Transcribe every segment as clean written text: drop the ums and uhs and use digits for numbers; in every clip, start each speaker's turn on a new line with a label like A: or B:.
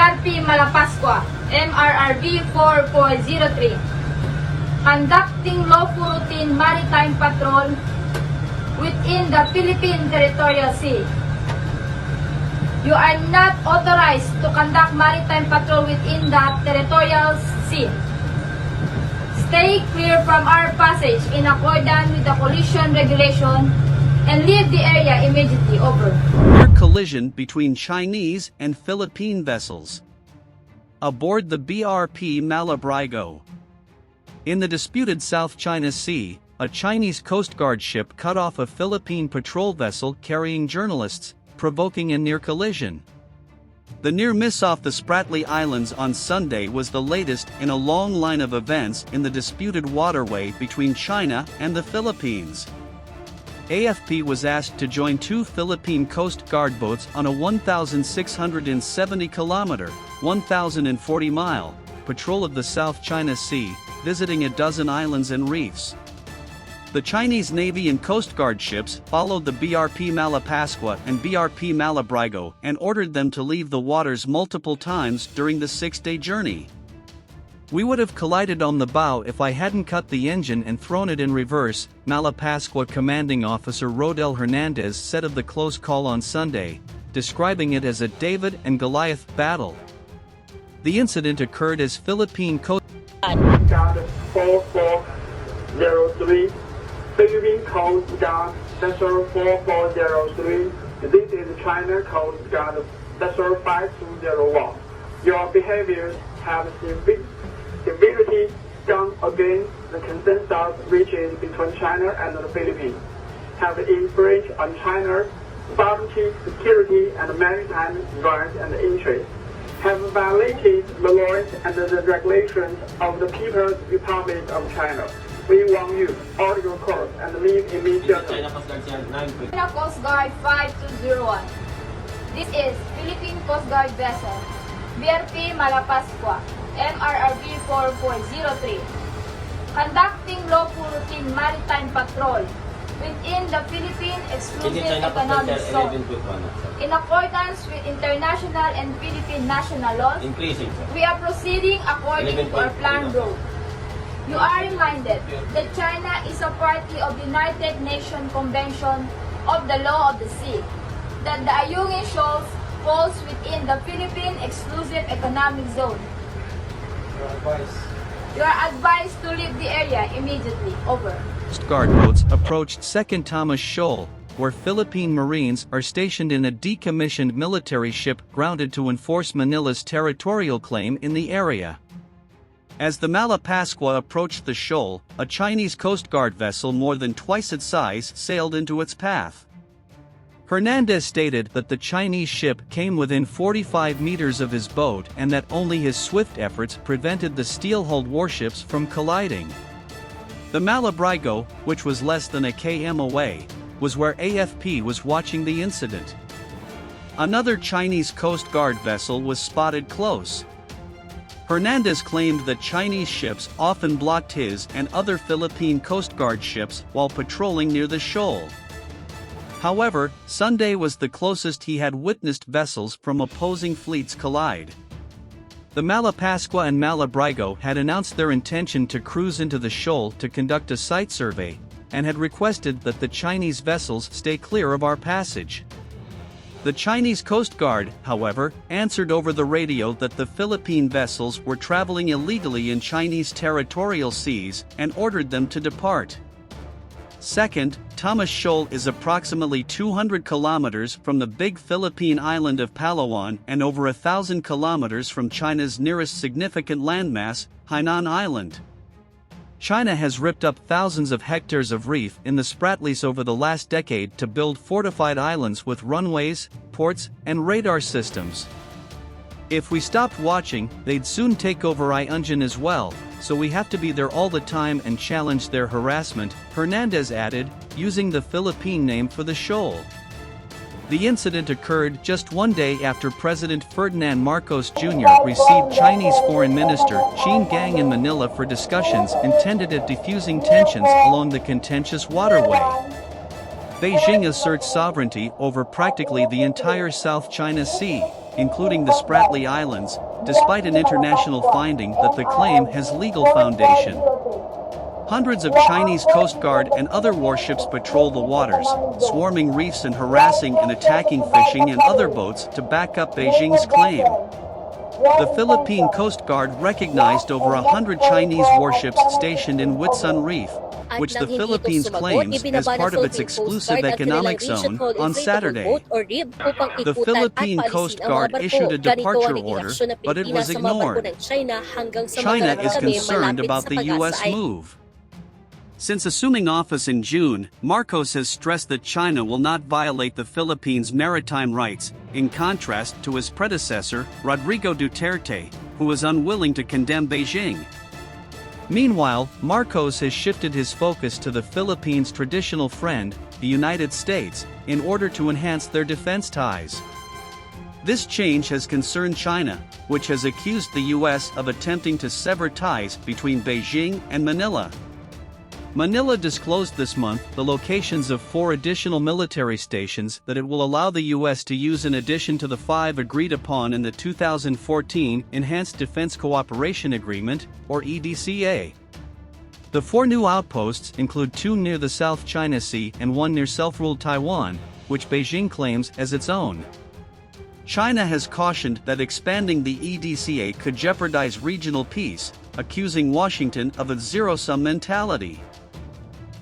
A: BRP Malapascua, MRRV 4.03, conducting lawful routine maritime patrol within the Philippine territorial sea. You are not authorized to conduct maritime patrol within the territorial sea. Stay clear from our passage in accordance with the collision regulation and leave the area immediately. Over.
B: Collision between Chinese and Philippine vessels. Aboard the BRP Malabrigo. In the disputed South China Sea, a Chinese Coast Guard ship cut off a Philippine patrol vessel carrying journalists, provoking a near collision. The near miss off the Spratly Islands on Sunday was the latest in a long line of events in the disputed waterway between China and the Philippines. AFP was asked to join two Philippine Coast Guard boats on a 1,670-kilometer, 1,040-mile, patrol of the South China Sea, visiting a dozen islands and reefs. The Chinese Navy and Coast Guard ships followed the BRP Malapascua and BRP Malabrigo and ordered them to leave the waters multiple times during the 6-day journey. "We would have collided on the bow if I hadn't cut the engine and thrown it in reverse," Malapascua Commanding Officer Rodel Hernandez said of the close call on Sunday, describing it as a David and Goliath battle. The incident occurred as Philippine Coast
C: Guard 4403, Philippine Coast Guard Vessel 4403. This is China Coast Guard Vessel 5201. Your behaviors have severely gone against the consensus reached between China and the Philippines, have infringed on China's sovereignty, security, and maritime rights and interests, have violated the laws and the regulations of the People's Republic of China. We warn you, order your course and leave immediately.
A: China Coast Guard 5201. This is Philippine Coast Guard vessel, BRP Malapascua, MRRV 4.03, conducting lawful routine maritime patrol within the Philippine Exclusive Economic Zone. In accordance with international and Philippine national laws, we are proceeding according to our planned route. You are reminded that China is a party of the United Nations Convention of the Law of the Sea, that the Ayungin Shoals falls within the Philippine Exclusive Economic Zone. You are advised to leave the area immediately. Over.
B: Coast Guard boats approached 2nd Thomas Shoal, where Philippine Marines are stationed in a decommissioned military ship grounded to enforce Manila's territorial claim in the area. As the Malapascua approached the shoal, a Chinese Coast Guard vessel more than twice its size sailed into its path. Hernandez stated that the Chinese ship came within 45 meters of his boat and that only his swift efforts prevented the steel-hulled warships from colliding. The Malabrigo, which was less than a km away, was where AFP was watching the incident. Another Chinese Coast Guard vessel was spotted close. Hernandez claimed that Chinese ships often blocked his and other Philippine Coast Guard ships while patrolling near the shoal. However, Sunday was the closest he had witnessed vessels from opposing fleets collide. The Malapascua and Malabrigo had announced their intention to cruise into the shoal to conduct a site survey, and had requested that the Chinese vessels stay clear of our passage. The Chinese Coast Guard, however, answered over the radio that the Philippine vessels were traveling illegally in Chinese territorial seas and ordered them to depart. Second, Thomas Shoal is approximately 200 kilometers from the big Philippine island of Palawan and over 1,000 kilometers from China's nearest significant landmass, Hainan Island. China has ripped up thousands of hectares of reef in the Spratlys over the last decade to build fortified islands with runways, ports, and radar systems. If we stopped watching, they'd soon take over Ayungin as well, so we have to be there all the time and challenge their harassment, Hernandez added, using the Philippine name for the shoal. The incident occurred just one day after President Ferdinand Marcos Jr. received Chinese Foreign Minister Qin Gang in Manila for discussions intended at defusing tensions along the contentious waterway. Beijing asserts sovereignty over practically the entire South China Sea. including the Spratly Islands, despite an international finding that the claim has legal foundation. Hundreds of Chinese Coast Guard and other warships patrol the waters, swarming reefs and harassing and attacking fishing and other boats to back up Beijing's claim. The Philippine Coast Guard recognized over 100 Chinese warships stationed in Whitsun Reef, which the Philippines claims as part of its exclusive economic zone, on Saturday. The Philippine Coast Guard issued a departure order, but it was ignored. China is concerned about the U.S. move. Since assuming office in June, Marcos has stressed that China will not violate the Philippines' maritime rights, in contrast to his predecessor, Rodrigo Duterte, who was unwilling to condemn Beijing. Meanwhile, Marcos has shifted his focus to the Philippines' traditional friend, the United States, in order to enhance their defense ties. This change has concerned China, which has accused the U.S. of attempting to sever ties between Beijing and Manila. Manila disclosed this month the locations of 4 additional military stations that it will allow the U.S. to use in addition to the 5 agreed upon in the 2014 Enhanced Defense Cooperation Agreement, or EDCA. The 4 new outposts include 2 near the South China Sea and 1 near self-ruled Taiwan, which Beijing claims as its own. China has cautioned that expanding the EDCA could jeopardize regional peace, accusing Washington of a zero-sum mentality.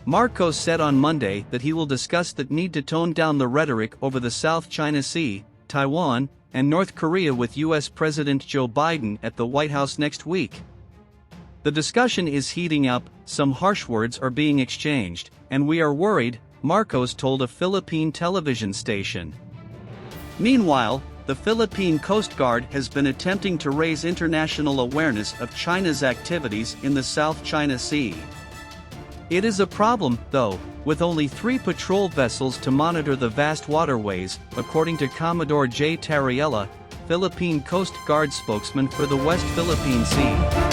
B: Marcos said on Monday that he will discuss the need to tone down the rhetoric over the South China Sea, Taiwan, and North Korea with U.S. President Joe Biden at the White House next week. The discussion is heating up, some harsh words are being exchanged, and we are worried, Marcos told a Philippine television station. Meanwhile, the Philippine Coast Guard has been attempting to raise international awareness of China's activities in the South China Sea. It is a problem, though, with only 3 patrol vessels to monitor the vast waterways, according to Commodore J. Tariella, Philippine Coast Guard spokesman for the West Philippine Sea.